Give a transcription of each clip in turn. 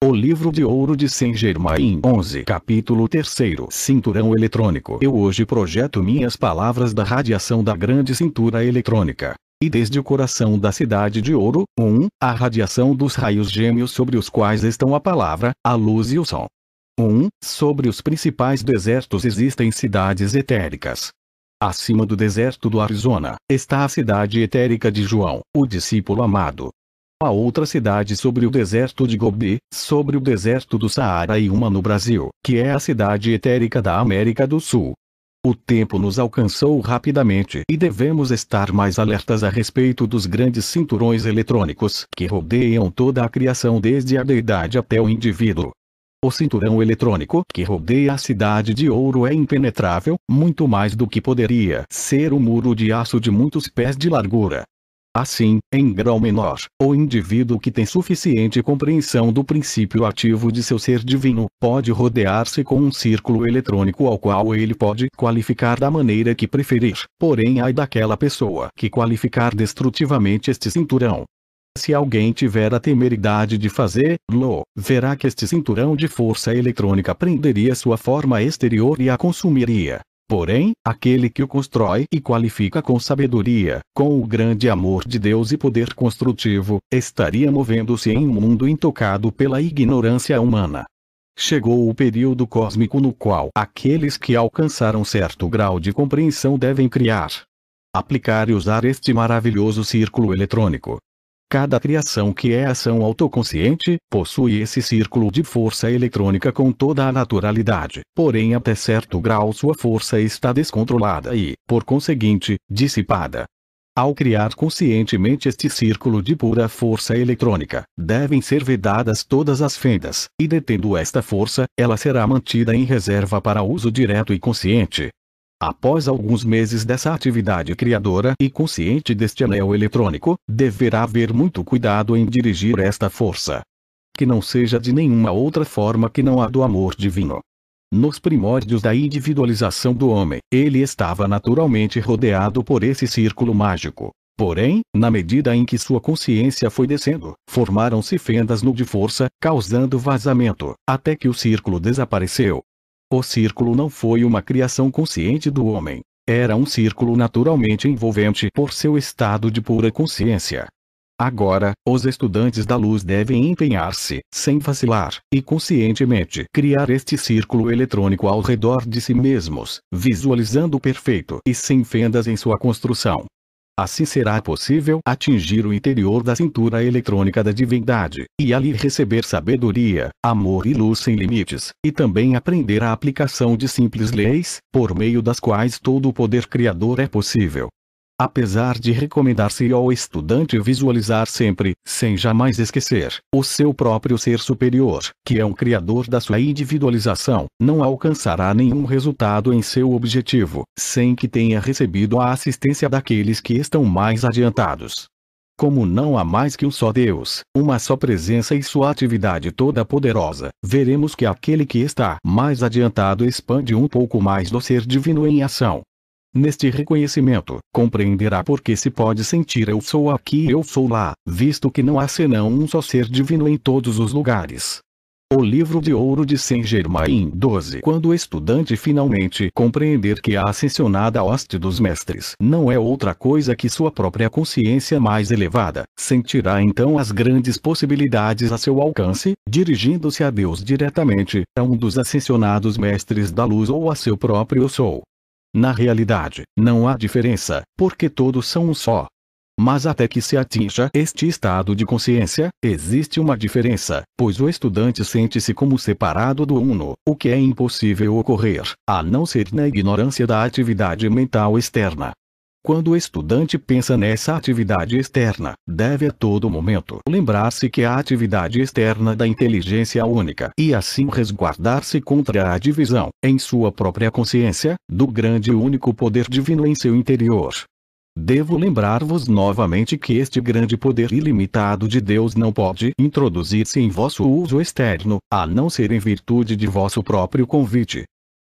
O livro de ouro de Saint-Germain 11 capítulo 3 Cinturão eletrônico. Eu hoje projeto minhas palavras da radiação da grande cintura eletrônica. E desde o coração da cidade de ouro, a radiação dos raios gêmeos sobre os quais estão a palavra, a luz e o som. Sobre os principais desertos existem cidades etéricas. Acima do deserto do Arizona, está a cidade etérica de João, o discípulo amado. A outra cidade sobre o deserto de Gobi, sobre o deserto do Saara e uma no Brasil, que é a cidade etérica da América do Sul. O tempo nos alcançou rapidamente e devemos estar mais alertas a respeito dos grandes cinturões eletrônicos que rodeiam toda a criação desde a deidade até o indivíduo. O cinturão eletrônico que rodeia a cidade de ouro é impenetrável, muito mais do que poderia ser um muro de aço de muitos pés de largura. Assim, em grau menor, o indivíduo que tem suficiente compreensão do princípio ativo de seu ser divino, pode rodear-se com um círculo eletrônico ao qual ele pode qualificar da maneira que preferir, porém ai daquela pessoa que qualificar destrutivamente este cinturão. Se alguém tiver a temeridade de fazê-lo, verá que este cinturão de força eletrônica prenderia sua forma exterior e a consumiria. Porém, aquele que o constrói e qualifica com sabedoria, com o grande amor de Deus e poder construtivo, estaria movendo-se em um mundo intocado pela ignorância humana. Chegou o período cósmico no qual aqueles que alcançaram certo grau de compreensão devem criar, aplicar e usar este maravilhoso círculo eletrônico. Cada criação que é ação autoconsciente, possui esse círculo de força eletrônica com toda a naturalidade, porém até certo grau sua força está descontrolada e, por conseguinte, dissipada. Ao criar conscientemente este círculo de pura força eletrônica, devem ser vedadas todas as fendas, e detendo esta força, ela será mantida em reserva para uso direto e consciente. Após alguns meses dessa atividade criadora e consciente deste anel eletrônico, deverá haver muito cuidado em dirigir esta força. Que não seja de nenhuma outra forma que não a do amor divino. Nos primórdios da individualização do homem, ele estava naturalmente rodeado por esse círculo mágico. Porém, na medida em que sua consciência foi descendo, formaram-se fendas no de força, causando vazamento, até que o círculo desapareceu. O círculo não foi uma criação consciente do homem. Era um círculo naturalmente envolvente por seu estado de pura consciência. Agora, os estudantes da luz devem empenhar-se, sem vacilar, e conscientemente criar este círculo eletrônico ao redor de si mesmos, visualizando o perfeito e sem fendas em sua construção. Assim será possível atingir o interior da cintura eletrônica da divindade, e ali receber sabedoria, amor e luz sem limites, e também aprender a aplicação de simples leis, por meio das quais todo o poder criador é possível. Apesar de recomendar-se ao estudante visualizar sempre, sem jamais esquecer, o seu próprio ser superior, que é um criador da sua individualização, não alcançará nenhum resultado em seu objetivo, sem que tenha recebido a assistência daqueles que estão mais adiantados. Como não há mais que um só Deus, uma só presença e sua atividade toda poderosa, veremos que aquele que está mais adiantado expande um pouco mais do ser divino em ação. Neste reconhecimento, compreenderá por que se pode sentir eu sou aqui e eu sou lá, visto que não há senão um só ser divino em todos os lugares. O livro de ouro de Saint-Germain 12. Quando o estudante finalmente compreender que a ascensionada hoste dos mestres não é outra coisa que sua própria consciência mais elevada, sentirá então as grandes possibilidades a seu alcance, dirigindo-se a Deus diretamente, a um dos ascensionados mestres da luz ou a seu próprio eu sou. Na realidade, não há diferença, porque todos são um só. Mas até que se atinja este estado de consciência, existe uma diferença, pois o estudante sente-se como separado do uno, o que é impossível ocorrer, a não ser na ignorância da atividade mental externa. Quando o estudante pensa nessa atividade externa, deve a todo momento lembrar-se que a atividade externa da inteligência única e assim resguardar-se contra a divisão, em sua própria consciência, do grande e único poder divino em seu interior. Devo lembrar-vos novamente que este grande poder ilimitado de Deus não pode introduzir-se em vosso uso externo, a não ser em virtude de vosso próprio convite.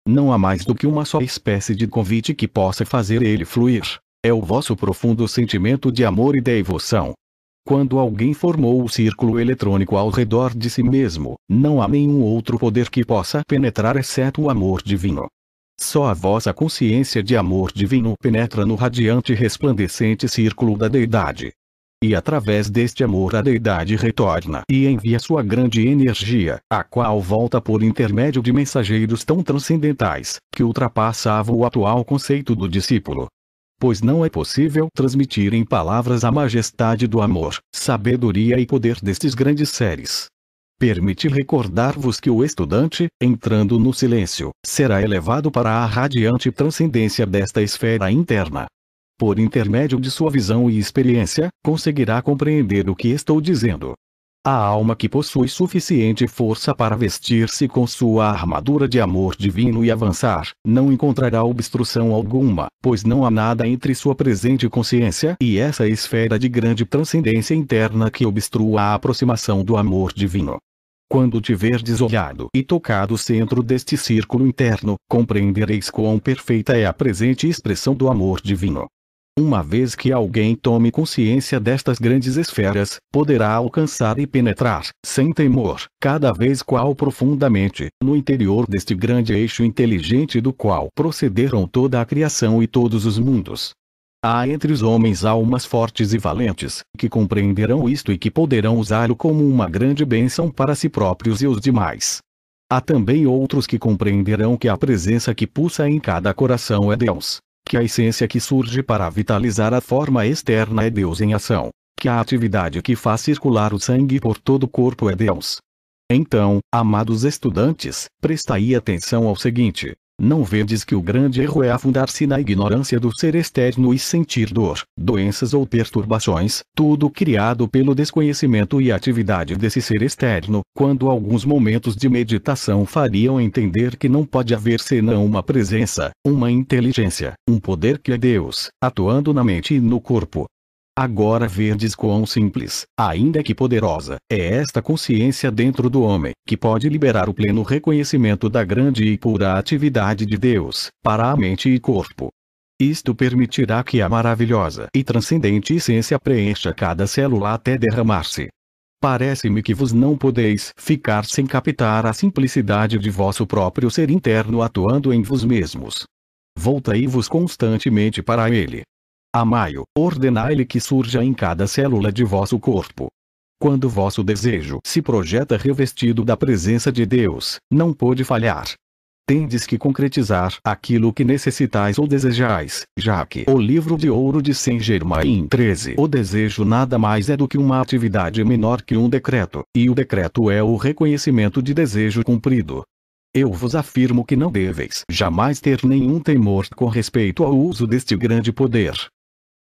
Não há mais do que uma só espécie de convite que possa fazer ele fluir. É o vosso profundo sentimento de amor e devoção. Quando alguém formou o círculo eletrônico ao redor de si mesmo, não há nenhum outro poder que possa penetrar exceto o amor divino. Só a vossa consciência de amor divino penetra no radiante e resplandecente círculo da deidade. E através deste amor a deidade retorna e envia sua grande energia, a qual volta por intermédio de mensageiros tão transcendentais, que ultrapassavam o atual conceito do discípulo. Pois não é possível transmitir em palavras a majestade do amor, sabedoria e poder destes grandes seres. Permite recordar-vos que o estudante, entrando no silêncio, será elevado para a radiante transcendência desta esfera interna. Por intermédio de sua visão e experiência, conseguirá compreender o que estou dizendo. A alma que possui suficiente força para vestir-se com sua armadura de amor divino e avançar, não encontrará obstrução alguma, pois não há nada entre sua presente consciência e essa esfera de grande transcendência interna que obstrua a aproximação do amor divino. Quando tiverdes olhado e tocado o centro deste círculo interno, compreendereis quão perfeita é a presente expressão do amor divino. Uma vez que alguém tome consciência destas grandes esferas, poderá alcançar e penetrar, sem temor, cada vez qual profundamente, no interior deste grande eixo inteligente do qual procederam toda a criação e todos os mundos. Há entre os homens almas fortes e valentes, que compreenderão isto e que poderão usá-lo como uma grande bênção para si próprios e os demais. Há também outros que compreenderão que a presença que pulsa em cada coração é Deus. Que a essência que surge para vitalizar a forma externa é Deus em ação, que a atividade que faz circular o sangue por todo o corpo é Deus. Então, amados estudantes, prestai atenção ao seguinte: não vedes que o grande erro é afundar-se na ignorância do ser externo e sentir dor, doenças ou perturbações, tudo criado pelo desconhecimento e atividade desse ser externo, quando alguns momentos de meditação fariam entender que não pode haver senão uma presença, uma inteligência, um poder que é Deus, atuando na mente e no corpo. Agora verdes quão simples, ainda que poderosa, é esta consciência dentro do homem, que pode liberar o pleno reconhecimento da grande e pura atividade de Deus, para a mente e corpo. Isto permitirá que a maravilhosa e transcendente essência preencha cada célula até derramar-se. Parece-me que vos não podeis ficar sem captar a simplicidade de vosso próprio ser interno atuando em vos mesmos. Voltai-vos constantemente para ele. Amai-o, ordenai-lhe que surja em cada célula de vosso corpo. Quando vosso desejo se projeta revestido da presença de Deus, não pode falhar. Tendes que concretizar aquilo que necessitais ou desejais, já que o livro de ouro de Saint-Germain 13, o desejo nada mais é do que uma atividade menor que um decreto, e o decreto é o reconhecimento de desejo cumprido. Eu vos afirmo que não deveis jamais ter nenhum temor com respeito ao uso deste grande poder.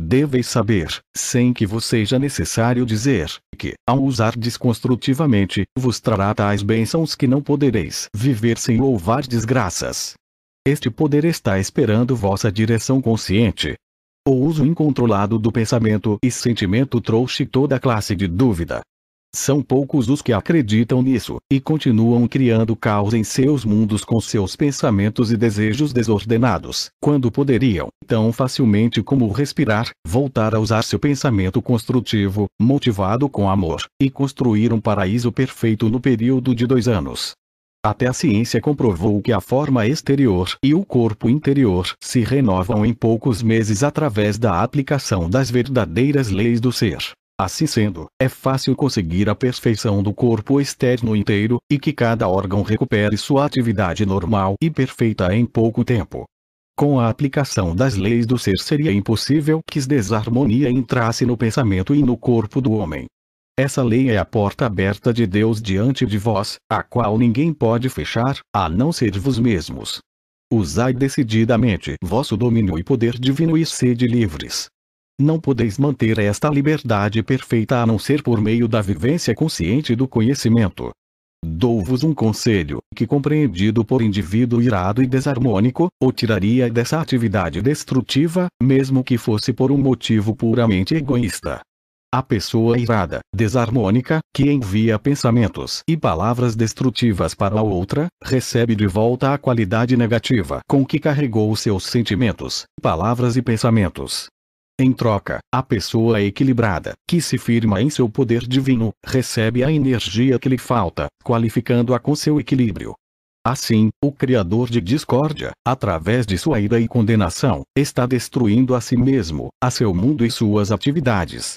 Deveis saber, sem que vos seja necessário dizer, que, ao usar desconstrutivamente, vos trará tais bênçãos que não podereis viver sem louvar desgraças. Este poder está esperando vossa direção consciente. O uso incontrolado do pensamento e sentimento trouxe toda classe de dúvida. São poucos os que acreditam nisso, e continuam criando caos em seus mundos com seus pensamentos e desejos desordenados, quando poderiam, tão facilmente como respirar, voltar a usar seu pensamento construtivo, motivado com amor, e construir um paraíso perfeito no período de 2 anos. Até a ciência comprovou que a forma exterior e o corpo interior se renovam em poucos meses através da aplicação das verdadeiras leis do ser. Assim sendo, é fácil conseguir a perfeição do corpo externo inteiro, e que cada órgão recupere sua atividade normal e perfeita em pouco tempo. Com a aplicação das leis do ser seria impossível que desarmonia entrasse no pensamento e no corpo do homem. Essa lei é a porta aberta de Deus diante de vós, a qual ninguém pode fechar, a não ser vos mesmos. Usai decididamente vosso domínio e poder divino e sede livres. Não podeis manter esta liberdade perfeita a não ser por meio da vivência consciente do conhecimento. Dou-vos um conselho, que compreendido por indivíduo irado e desarmônico, o tiraria dessa atividade destrutiva, mesmo que fosse por um motivo puramente egoísta. A pessoa irada, desarmônica, que envia pensamentos e palavras destrutivas para a outra, recebe de volta a qualidade negativa com que carregou seus sentimentos, palavras e pensamentos. Em troca, a pessoa equilibrada, que se firma em seu poder divino, recebe a energia que lhe falta, qualificando-a com seu equilíbrio. Assim, o criador de discórdia, através de sua ira e condenação, está destruindo a si mesmo, a seu mundo e suas atividades.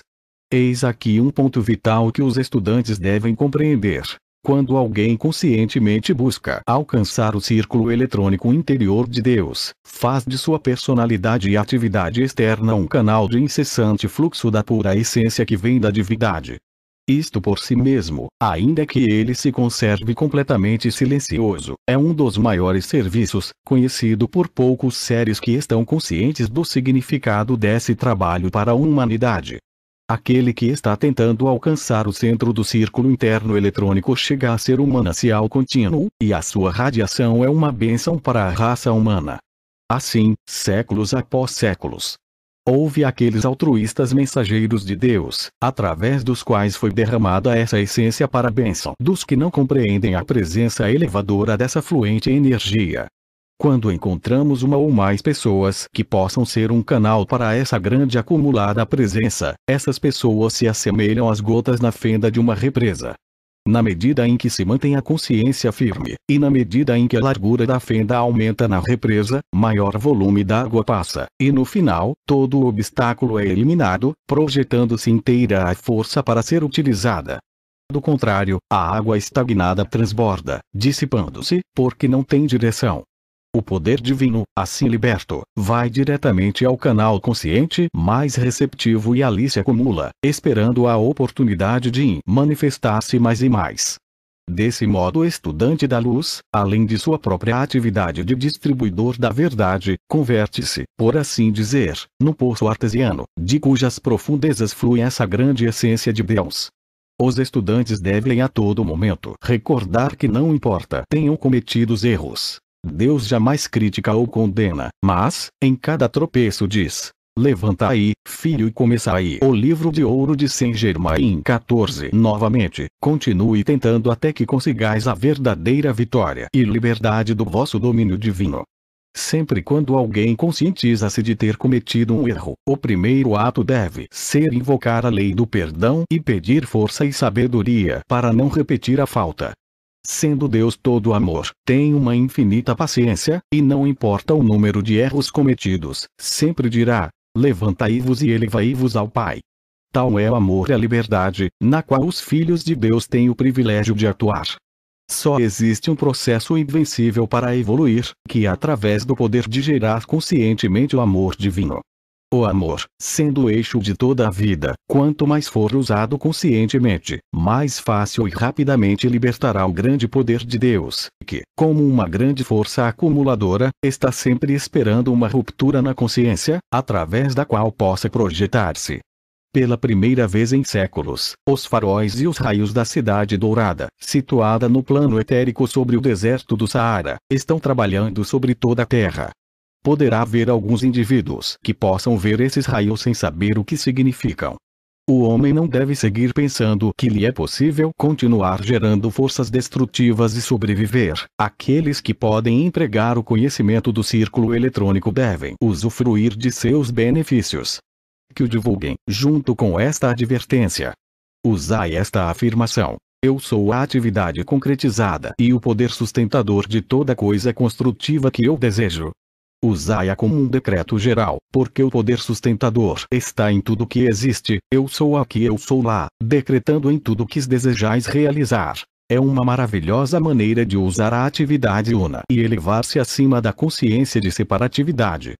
Eis aqui um ponto vital que os estudantes devem compreender. Quando alguém conscientemente busca alcançar o círculo eletrônico interior de Deus, faz de sua personalidade e atividade externa um canal de incessante fluxo da pura essência que vem da divindade. Isto por si mesmo, ainda que ele se conserve completamente silencioso, é um dos maiores serviços, conhecido por poucos seres que estão conscientes do significado desse trabalho para a humanidade. Aquele que está tentando alcançar o centro do círculo interno eletrônico chega a ser um manancial contínuo, e a sua radiação é uma bênção para a raça humana. Assim, séculos após séculos, houve aqueles altruístas mensageiros de Deus, através dos quais foi derramada essa essência para a bênção dos que não compreendem a presença elevadora dessa fluente energia. Quando encontramos uma ou mais pessoas que possam ser um canal para essa grande acumulada presença, essas pessoas se assemelham às gotas na fenda de uma represa. Na medida em que se mantém a consciência firme, e na medida em que a largura da fenda aumenta na represa, maior volume d'água passa, e no final, todo o obstáculo é eliminado, projetando-se inteira a força para ser utilizada. Do contrário, a água estagnada transborda, dissipando-se, porque não tem direção. O poder divino, assim liberto, vai diretamente ao canal consciente mais receptivo e ali se acumula, esperando a oportunidade de manifestar-se mais e mais. Desse modo o estudante da luz, além de sua própria atividade de distribuidor da verdade, converte-se, por assim dizer, no poço artesiano, de cujas profundezas flui essa grande essência de Deus. Os estudantes devem a todo momento recordar que não importa tenham cometido erros, Deus jamais critica ou condena, mas, em cada tropeço diz: levanta aí, filho, e começa aí. O livro de ouro de Saint-Germain 14. Novamente, continue tentando até que consigais a verdadeira vitória e liberdade do vosso domínio divino. Sempre quando alguém conscientiza-se de ter cometido um erro, o primeiro ato deve ser invocar a lei do perdão e pedir força e sabedoria para não repetir a falta. Sendo Deus todo amor, tem uma infinita paciência, e não importa o número de erros cometidos, sempre dirá: levantai-vos e elevai-vos ao Pai. Tal é o amor e a liberdade, na qual os filhos de Deus têm o privilégio de atuar. Só existe um processo invencível para evoluir, que é através do poder de gerar conscientemente o amor divino. O amor, sendo o eixo de toda a vida, quanto mais for usado conscientemente, mais fácil e rapidamente libertará o grande poder de Deus, que, como uma grande força acumuladora, está sempre esperando uma ruptura na consciência, através da qual possa projetar-se. Pela primeira vez em séculos, os faróis e os raios da Cidade Dourada, situada no plano etérico sobre o deserto do Saara, estão trabalhando sobre toda a Terra. Poderá haver alguns indivíduos que possam ver esses raios sem saber o que significam. O homem não deve seguir pensando que lhe é possível continuar gerando forças destrutivas e sobreviver. Aqueles que podem empregar o conhecimento do círculo eletrônico devem usufruir de seus benefícios. Que o divulguem, junto com esta advertência. Usai esta afirmação: eu sou a atividade concretizada e o poder sustentador de toda coisa construtiva que eu desejo. Usai-a como um decreto geral, porque o poder sustentador está em tudo que existe. Eu sou aqui, eu sou lá, decretando em tudo que desejais realizar. É uma maravilhosa maneira de usar a atividade una e elevar-se acima da consciência de separatividade.